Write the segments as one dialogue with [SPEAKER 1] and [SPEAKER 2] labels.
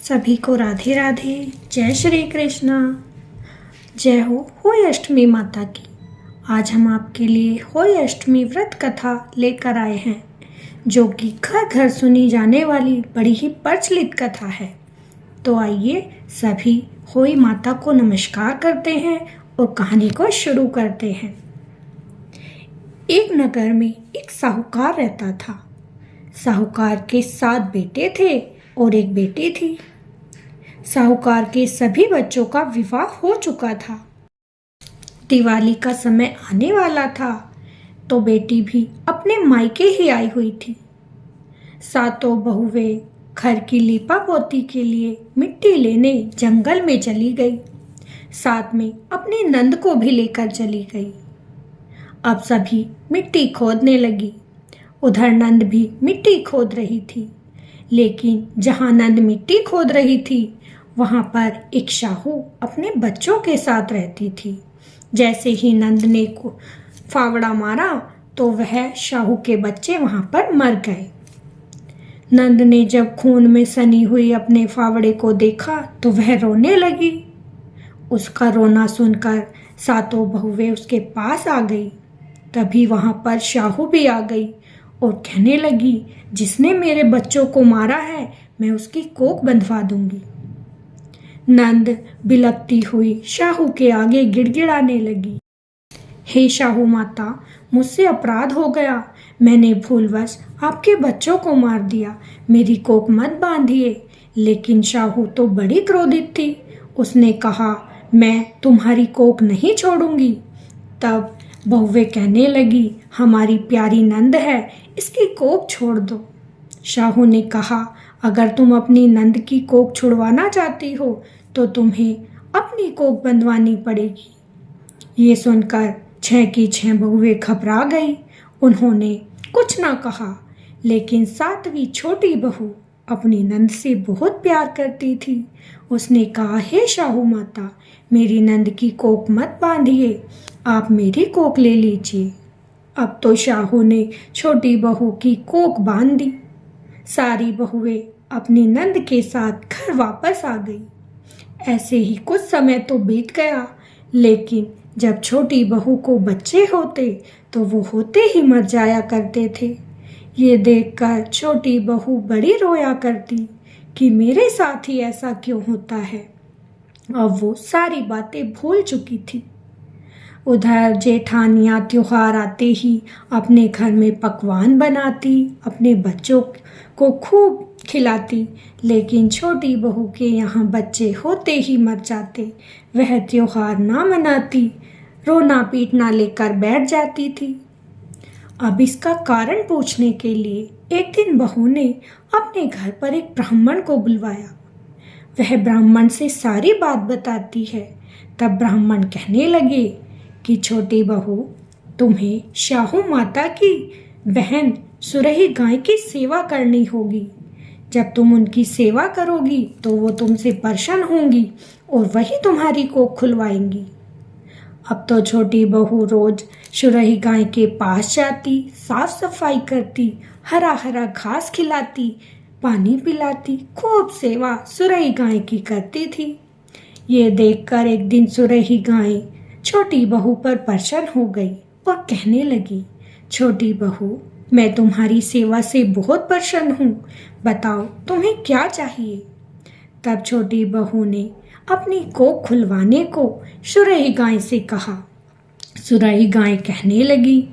[SPEAKER 1] सभी को राधे राधे। जय श्री कृष्णा। जय हो अष्टमी माता की। आज हम आपके लिए होय अष्टमी व्रत कथा लेकर आए हैं, जो कि घर घर सुनी जाने वाली बड़ी ही प्रचलित कथा है। तो आइए सभी होय माता को नमस्कार करते हैं और कहानी को शुरू करते हैं। एक नगर में एक साहूकार रहता था। साहूकार के 7 बेटे थे और एक बेटी थी। साहूकार के सभी बच्चों का विवाह हो चुका था। दिवाली का समय आने वाला था तो बेटी भी अपने मायके ही आई हुई थी। सातों बहुएं घर की लीपा पोती के लिए मिट्टी लेने जंगल में चली गई। साथ में अपनी नंद को भी लेकर चली गई। अब सभी मिट्टी खोदने लगी। उधर नंद भी मिट्टी खोद रही थी, लेकिन जहां नंद मिट्टी खोद रही थी वहां पर एक शाहू अपने बच्चों के साथ रहती थी। जैसे ही नंद ने को फावड़ा मारा तो वह शाहू के बच्चे वहां पर मर गए। नंद ने जब खून में सनी हुई अपने फावड़े को देखा तो वह रोने लगी। उसका रोना सुनकर सातों बहुएं उसके पास आ गई। तभी वहां पर शाहू भी आ गई और कहने लगी, जिसने मेरे बच्चों को मारा है मैं उसकी कोख बंधवा दूंगी। नंद बिलखती हुई शाहू के आगे गिड़गिड़ाने लगी, हे शाहू माता, मुझसे अपराध हो गया। मैंने भूलवश आपके बच्चों को मार दिया। मेरी कोख मत बांधिए। लेकिन शाहू तो बड़ी क्रोधित थी। उसने कहा, मैं तुम्हारी कोख नहीं छोड़ूंगी। तब बहुएं कहने लगी, हमारी प्यारी नंद है, इसकी कोख छोड़ दो। शाहू ने कहा, अगर तुम अपनी नंद की कोख छुड़वाना चाहती हो तो तुम्हें अपनी कोख बंधवानी पड़ेगी। ये सुनकर 6 की 6 बहुएं घबरा गई। उन्होंने कुछ ना कहा, लेकिन 7वीं छोटी बहू अपनी नंद से बहुत प्यार करती थी। उसने कहा, हे शाहू माता, मेरी नंद की कोख मत बांधिए, आप मेरी कोख ले लीजिए। अब तो शाहू ने छोटी बहू की कोख बांध दी। सारी बहुएं अपनी नंद के साथ घर वापस आ गई। ऐसे ही कुछ समय तो बीत गया, लेकिन जब छोटी बहू को बच्चे होते तो वो होते ही मर जाया करते थे। ये देखकर छोटी बहू बड़ी रोया करती कि मेरे साथ ही ऐसा क्यों होता है। अब वो सारी बातें भूल चुकी थी। उधर जेठानियाँ त्योहार आते ही अपने घर में पकवान बनाती, अपने बच्चों को खूब खिलाती, लेकिन छोटी बहू के यहाँ बच्चे होते ही मर जाते। वह त्योहार ना मनाती, रोना पीटना लेकर बैठ जाती थी। अब इसका कारण पूछने के लिए एक दिन बहू ने अपने घर पर एक ब्राह्मण को बुलवाया। वह ब्राह्मण से सारी बात बताती है। तब ब्राह्मण कहने लगे कि छोटी बहू, तुम्हें शाहू माता की बहन सुरही गाय की सेवा करनी होगी। जब तुम उनकी सेवा करोगी तो वो तुमसे प्रसन्न होंगी और वही तुम्हारी कोख खुलवाएंगी। अब तो छोटी बहू रोज सुरही गाय के पास जाती, साफ सफाई करती, हरा हरा घास खिलाती, पानी पिलाती, खूब सेवा सुरही गाय की करती थी। ये देखकर एक दिन सुरही गाय छोटी बहू पर प्रसन्न हो गई और कहने लगी, छोटी बहू, मैं तुम्हारी सेवा से बहुत प्रसन्न हूँ, बताओ तुम्हें क्या चाहिए। तब छोटी बहू ने अपनी कोख खुलवाने को सुरही गाय से कहा। सुरही गाय कहने लगी,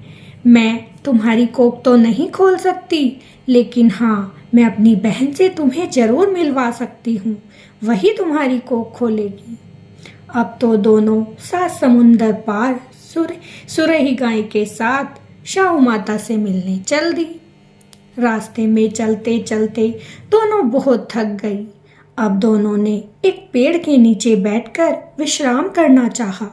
[SPEAKER 1] मैं तुम्हारी कोख तो नहीं खोल सकती, लेकिन हाँ, मैं अपनी बहन से तुम्हें जरूर मिलवा सकती हूँ, वही तुम्हारी कोख खोलेगी। अब तो दोनों 7 समुंदर पार सुरही गाय के साथ शाहू माता से मिलने चल दी। रास्ते में चलते चलते दोनों बहुत थक गई। अब दोनों ने एक पेड़ के नीचे बैठकर विश्राम करना चाहा,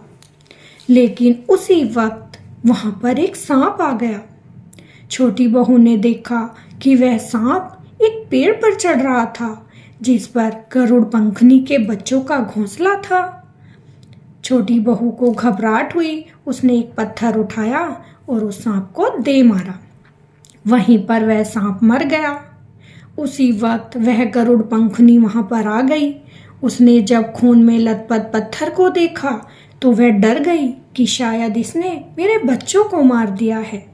[SPEAKER 1] लेकिन उसी वक्त वहां पर एक सांप आ गया। छोटी बहू ने देखा कि वह सांप एक पेड़ पर चढ़ रहा था, जिस पर गरुड़ पंखनी के बच्चों का घोंसला था। छोटी बहू को घबराहट हुई। उसने एक पत्थर उठाया और उस सांप को दे मारा। वहीं पर वह सांप मर गया। उसी वक्त वह गरुड़ पंखुनी वहां पर आ गई। उसने जब खून में लथपथ पत्थर को देखा तो वह डर गई कि शायद इसने मेरे बच्चों को मार दिया है।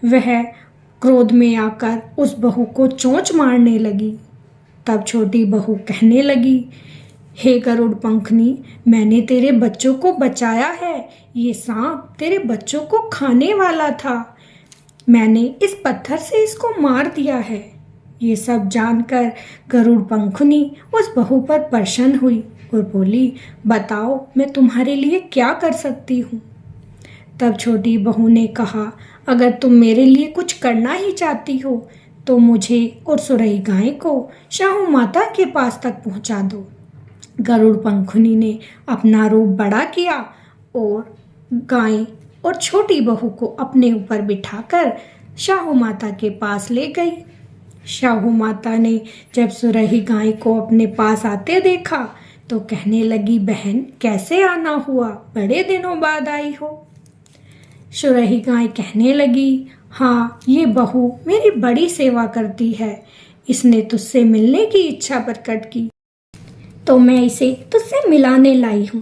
[SPEAKER 1] वह क्रोध में आकर उस बहू को चोंच मारने लगी। तब छोटी बहू कहने लगी, हे गरुड़ पंखनी, मैंने तेरे बच्चों को बचाया है। ये सांप तेरे बच्चों को खाने वाला था। मैंने इस पत्थर से इसको मार दिया है। ये सब जानकर गरुड़ पंखुनी उस बहू पर प्रसन्न हुई और बोली, बताओ मैं तुम्हारे लिए क्या कर सकती हूँ। तब छोटी बहू ने कहा, अगर तुम मेरे लिए कुछ करना ही चाहती हो तो मुझे और सुरही गाय को शाहू माता के पास तक पहुँचा दो। गरुड़ पंखुनी ने अपना रूप बड़ा किया और गाय और छोटी बहू को अपने ऊपर बिठाकर शाहू माता के पास ले गई। शाहू माता ने जब सुरही गाय को अपने पास आते देखा तो कहने लगी, बहन कैसे आना हुआ, बड़े दिनों बाद आई हो। सुरही गाय कहने लगी, हाँ ये बहू मेरी बड़ी सेवा करती है। इसने तुझसे मिलने की इच्छा प्रकट की तो मैं इसे तुझसे मिलाने लाई हूँ।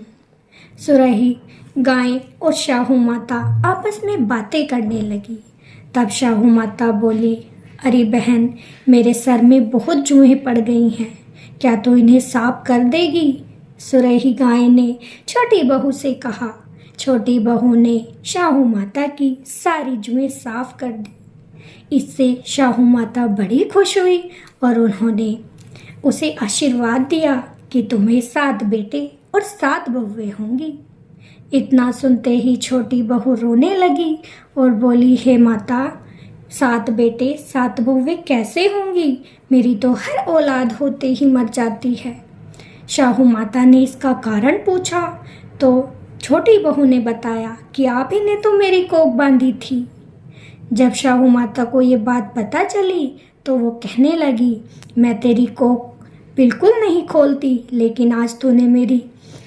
[SPEAKER 1] सुरही गाय और शाहू माता आपस में बातें करने लगी। तब शाहू माता बोली, अरे बहन, मेरे सर में बहुत जुएं पड़ गई हैं, क्या तो इन्हें साफ कर देगी। सुरही गाय ने छोटी बहू से कहा। छोटी बहू ने शाहू माता की सारी जुएं साफ कर दी। इससे शाहू माता बड़ी खुश हुई और उन्होंने उसे आशीर्वाद दिया कि तुम्हें 7 बेटे और 7 बहुएं होंगी। इतना सुनते ही छोटी बहू रोने लगी और बोली, हे माता, 7 बेटे 7 बहुएं कैसे होंगी, मेरी तो हर औलाद होते ही मर जाती है। शाहू माता ने इसका कारण पूछा तो छोटी बहू ने बताया कि आप ही ने तो मेरी कोख बांधी थी। जब शाहू माता को ये बात पता चली तो वो कहने लगी, मैं तेरी कोख बिल्कुल नहीं खोलती, लेकिन आज तूने मेरी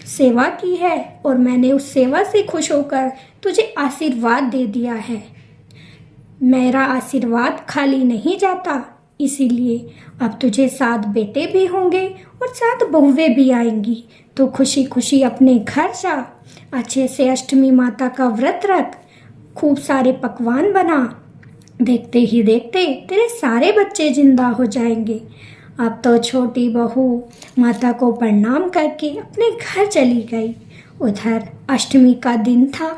[SPEAKER 1] सेवा की है और मैंने उस सेवा से खुश होकर तुझे आशीर्वाद दे दिया है। मेरा आशीर्वाद खाली नहीं जाता, इसीलिए अब तुझे 7 बेटे भी होंगे और 7 बहुएं भी आएंगी। तो खुशी खुशी अपने घर जा, अच्छे से अष्टमी माता का व्रत रख, खूब सारे पकवान बना। देखते ही देखते तेरे सारे बच्चे जिंदा हो जाएंगे। अब तो छोटी बहू माता को प्रणाम करके अपने घर चली गई। उधर अष्टमी का दिन था।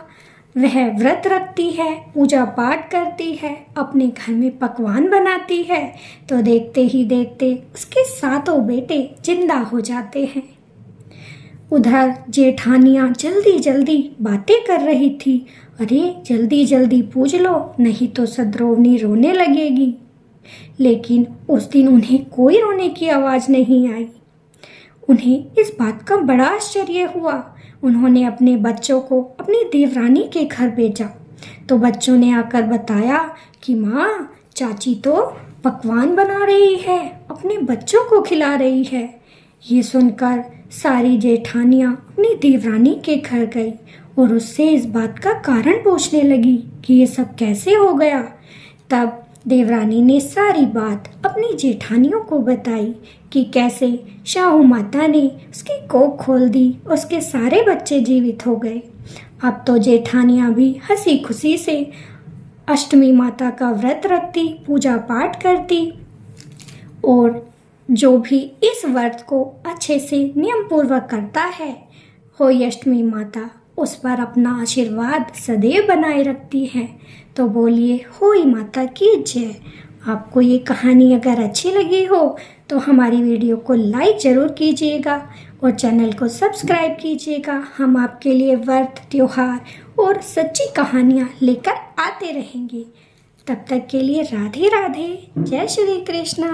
[SPEAKER 1] वह व्रत रखती है, पूजा पाठ करती है, अपने घर में पकवान बनाती है, तो देखते ही देखते उसके 7 बेटे जिंदा हो जाते हैं। उधर जेठानियाँ जल्दी जल्दी बातें कर रही थी, अरे जल्दी जल्दी पूज लो नहीं तो सद्रोवनी रोने लगेगी। लेकिन उस दिन उन्हें कोई रोने की आवाज़ नहीं आई। उन्हें इस बात का बड़ा आश्चर्य हुआ। उन्होंने अपने बच्चों को अपनी देवरानी के घर भेजा तो बच्चों ने आकर बताया कि माँ, चाची तो पकवान बना रही है, अपने बच्चों को खिला रही है। ये सुनकर सारी जेठानियाँ अपनी देवरानी के घर गई और उससे इस बात का कारण पूछने लगी कि ये सब कैसे हो गया। तब देवरानी ने सारी बात अपनी जेठानियों को बताई कि कैसे शाहू माता ने उसकी कोख खोल दी, उसके सारे बच्चे जीवित हो गए। अब तो जेठानियाँ भी हंसी खुशी से अष्टमी माता का व्रत रखती, पूजा पाठ करती और जो भी इस व्रत को अच्छे से नियम पूर्वक करता है, होई अष्टमी माता उस पर अपना आशीर्वाद सदैव बनाए रखती है। तो बोलिए होई माता की जय। आपको ये कहानी अगर अच्छी लगी हो तो हमारी वीडियो को लाइक ज़रूर कीजिएगा और चैनल को सब्सक्राइब कीजिएगा। हम आपके लिए व्रत, त्योहार और सच्ची कहानियाँ लेकर आते रहेंगे। तब तक के लिए राधे राधे, जय श्री कृष्णा।